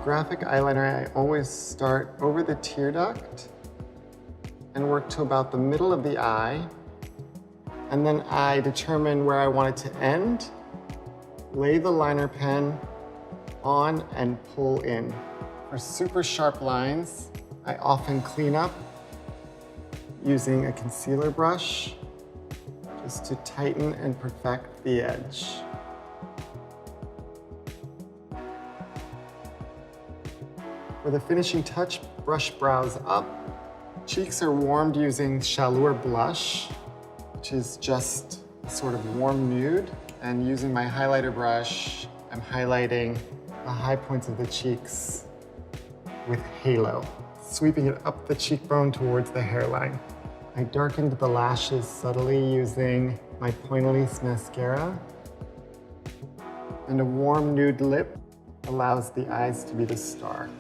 graphic eyeliner, I always start over the tear duct and work to about the middle of the eye. And then I determine where I want it to end, lay the liner pen on and pull in. For super sharp lines, I often clean up using a concealer brush just to tighten and perfect the edge. For the finishing touch, brush brows up. Cheeks are warmed using Chaleur blush, which is just a sort of warm nude. And using my highlighter brush, I'm highlighting the high points of the cheeks with halo, sweeping it up the cheekbone towards the hairline. I darkened the lashes subtly using my Pointilliste mascara. And a warm nude lip allows the eyes to be the star.